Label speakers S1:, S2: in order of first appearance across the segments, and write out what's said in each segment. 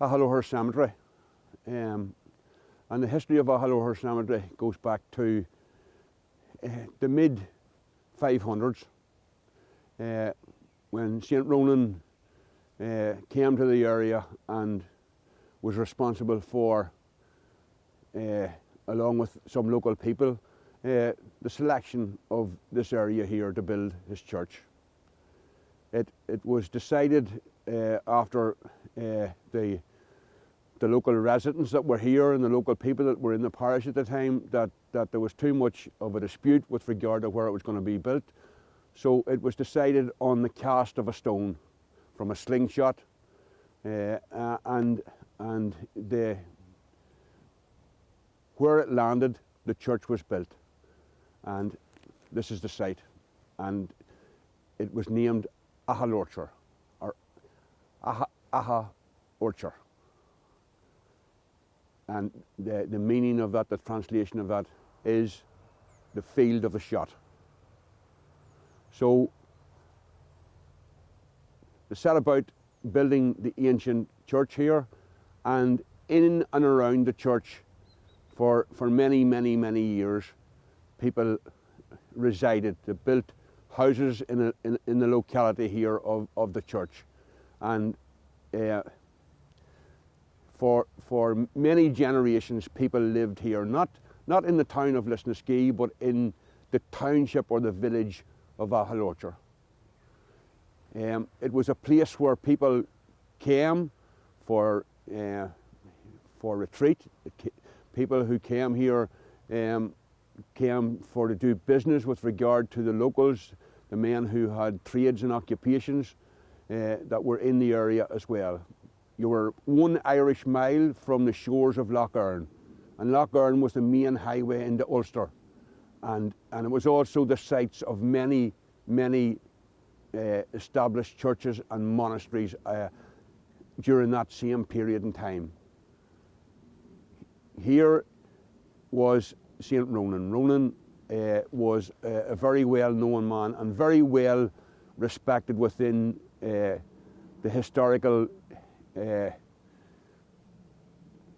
S1: Aghalurcher Cemetery. And the history of Aghalurcher Cemetery goes back to the mid-500s when St. Ronan came to the area and was responsible for, along with some local people, the selection of this area here to build his church. It was decided after the local residents that were here and the local people that were in the parish at the time that there was too much of a dispute with regard to where it was going to be built. So it was decided on the cast of a stone from a slingshot, and where it landed, the church was built. And this is the site, and it was named Aghalurcher, or Aghalurcher. And the meaning of that, the translation of that, is the field of the shot. So they set about building the ancient church here, and in and around the church for many, many, many years, people resided. They built houses in the locality here of the church, and for many generations people lived here, not in the town of Lisnaskea, but in the township or the village of Aghalurcher. It was a place where people came for retreat. People who came here came for to do business with regard to the locals, the men who had trades and occupations that were in the area as well. You were 1 Irish mile from the shores of Lough Erne, and Lough Erne was the main highway into Ulster, and it was also the sites of many established churches and monasteries during that same period in time. Here was St. Ronan. Ronan was a very well-known man and very well respected within the historical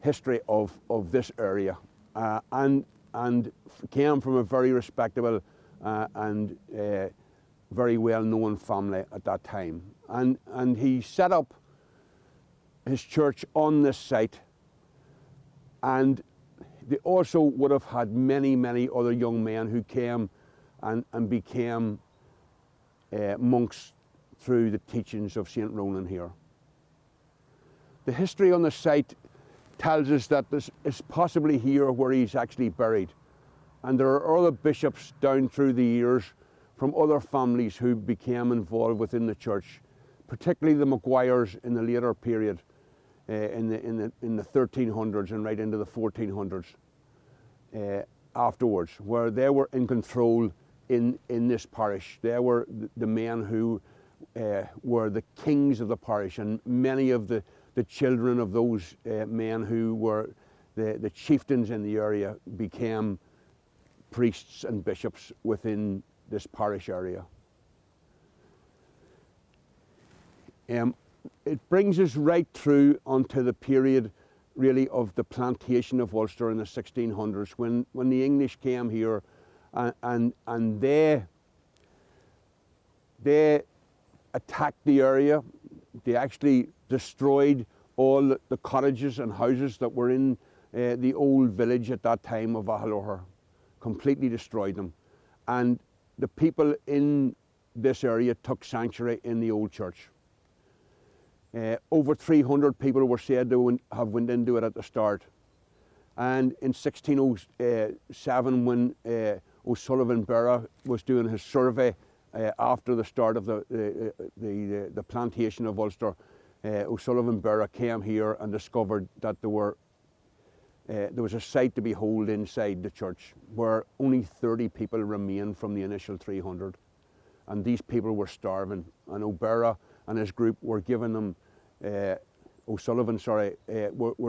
S1: history of this area, and came from a very respectable and very well-known family at that time. And he set up his church on this site, and they also would have had many, many other young men who came and became monks through the teachings of St. Ronan here. The history on the site tells us that this is possibly here where he's actually buried. And there are other bishops down through the years from other families who became involved within the church, particularly the Maguires in the later period, in the 1300s and right into the 1400s afterwards, where they were in control in this parish. They were the men who were the kings of the parish, and many of the children of those men who were the chieftains in the area became priests and bishops within this parish area. It brings us right through onto the period really of the Plantation of Ulster in the 1600s, when the English came here and they attacked the area. They actually destroyed all the cottages and houses that were in the old village at that time of Aghalurcher, completely destroyed them. And the people in this area took sanctuary in the old church. Over 300 people were said to have went into it at the start. And in 1607, when O'Sullivan Burra was doing his survey after the start of the Plantation of Ulster, O'Sullivan Burra came here and discovered that there was a sight to behold inside the church where only 30 people remained from the initial 300. And these people were starving, and O'Burra and his group were giving them, were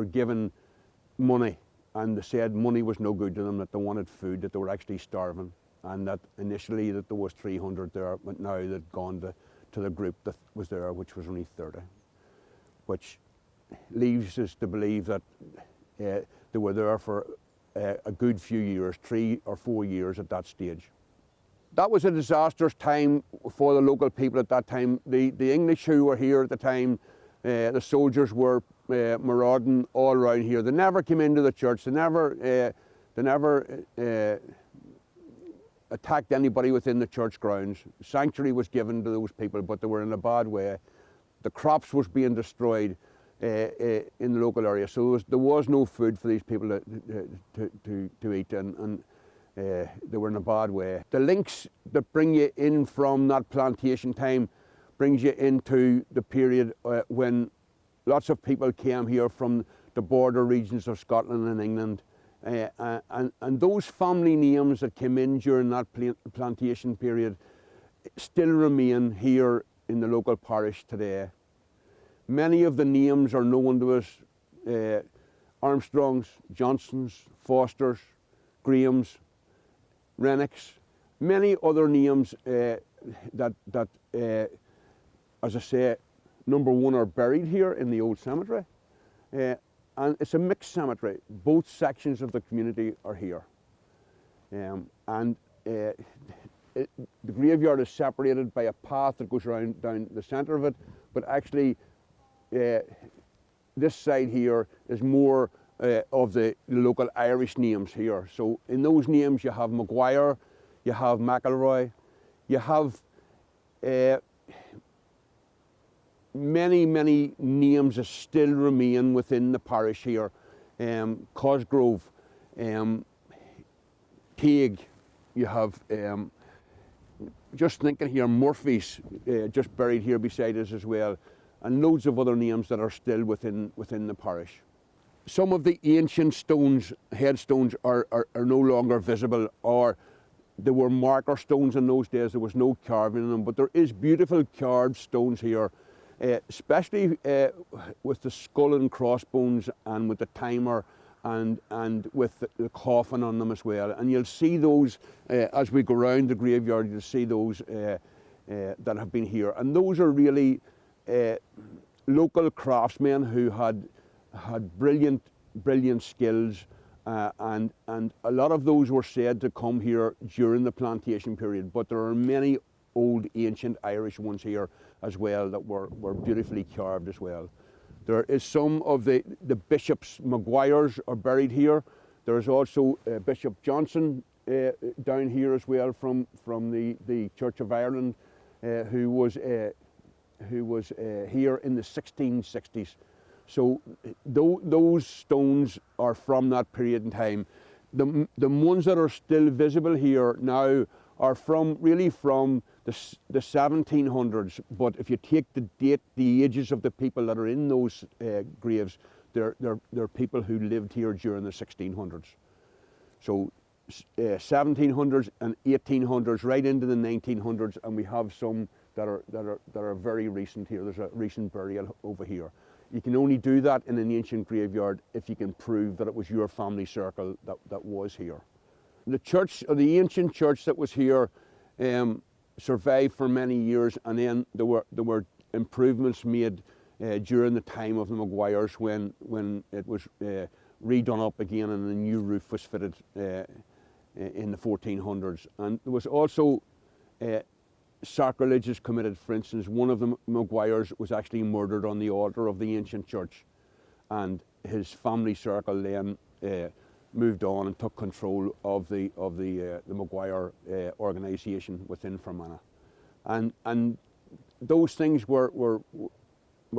S1: given money, and they said money was no good to them, that they wanted food, that they were actually starving, and that initially that there was 300 there, but now they'd gone to the group that was there, which was only 30, which leaves us to believe that they were there for a good few years, 3 or 4 years at that stage. That was a disastrous time for the local people at that time. The English who were here at the time, the soldiers were marauding all around here. They never came into the church. They never attacked anybody within the church grounds. Sanctuary was given to those people, but they were in a bad way. The crops was being destroyed in the local area, so there was no food for these people to eat, and they were in a bad way. The links that bring you in from that plantation time brings you into the period when lots of people came here from the border regions of Scotland and England. And those family names that came in during that plantation period still remain here in the local parish today. Many of the names are known to us: Armstrongs, Johnsons, Fosters, Grahams, Rennicks, many other names that as I say, number one, are buried here in the old cemetery. And it's a mixed cemetery. Both sections of the community are here. The graveyard is separated by a path that goes down the centre of it, but actually this side here is more of the local Irish names here. So in those names you have Maguire, you have McElroy, you have many names that still remain within the parish here. Cosgrove, Teague, you have, just thinking here, Murphy's just buried here beside us as well, and loads of other names that are still within the parish. Some of the ancient stones, headstones, are no longer visible, or there were marker stones in those days. There was no carving in them, but there is beautiful carved stones here, especially with the skull and crossbones and with the timer and with the coffin on them as well. And you'll see those as we go around the graveyard. You'll see those that have been here, and those are really local craftsmen who had brilliant skills, and a lot of those were said to come here during the plantation period. But there are many old ancient Irish ones here as well that were beautifully carved as well. There is some of the bishops. Maguires are buried here. There's also Bishop Johnson down here as well from the Church of Ireland, who was here in the 1660s. So those stones are from that period in time. The ones that are still visible here now are really from the 1700s, but if you take the ages of the people that are in those graves, they're people who lived here during the 1600s. So 1700s and 1800s, right into the 1900s, and we have some that are very recent here. There's a recent burial over here. You can only do that in an ancient graveyard if you can prove that it was your family circle that was here. The church, or the ancient church that was here, survived for many years, and then there were improvements made during the time of the Maguires when it was redone up again and a new roof was fitted in the 1400s. And there was also sacrileges committed. For instance, one of the Maguires was actually murdered on the altar of the ancient church, and his family circle then moved on and took control of the Maguire organisation within Fermanagh, and those things were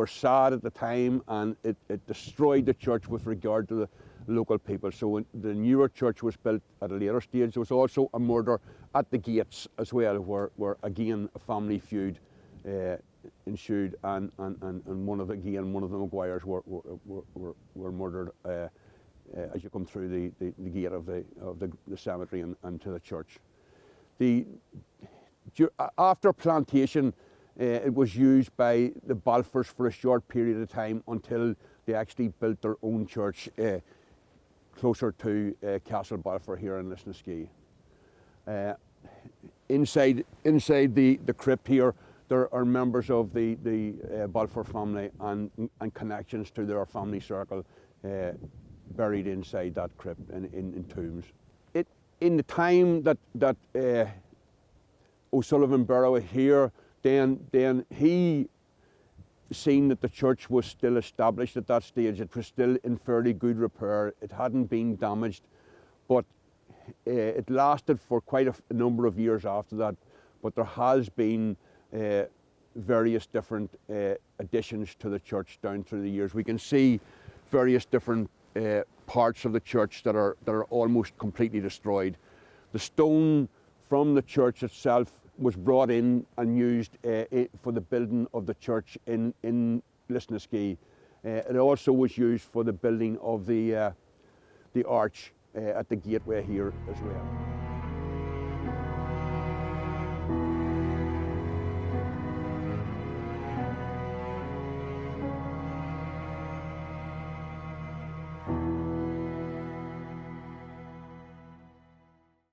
S1: sad at the time, and it destroyed the church with regard to the local people. So when the newer church was built at a later stage, there was also a murder at the gates as well, where again a family feud ensued, and one of the Maguires were murdered as you come through the gate of the cemetery and to the church. After plantation, it was used by the Balfours for a short period of time until they actually built their own church closer to Castle Balfour here in Lisnaskea. Inside the crypt here, there are members of the Balfour family and connections to their family circle buried inside that crypt in tombs. In the time that O'Sullivan Barrow here, then he seen that the church was still established at that stage. It was still in fairly good repair. It hadn't been damaged, but it lasted for quite a number of years after that. But there has been various different additions to the church down through the years. We can see various different parts of the church that are almost completely destroyed. The stone from the church itself was brought in and used for the building of the church in Lisnaskea. It also was used for the building of the arch at the gateway here as well.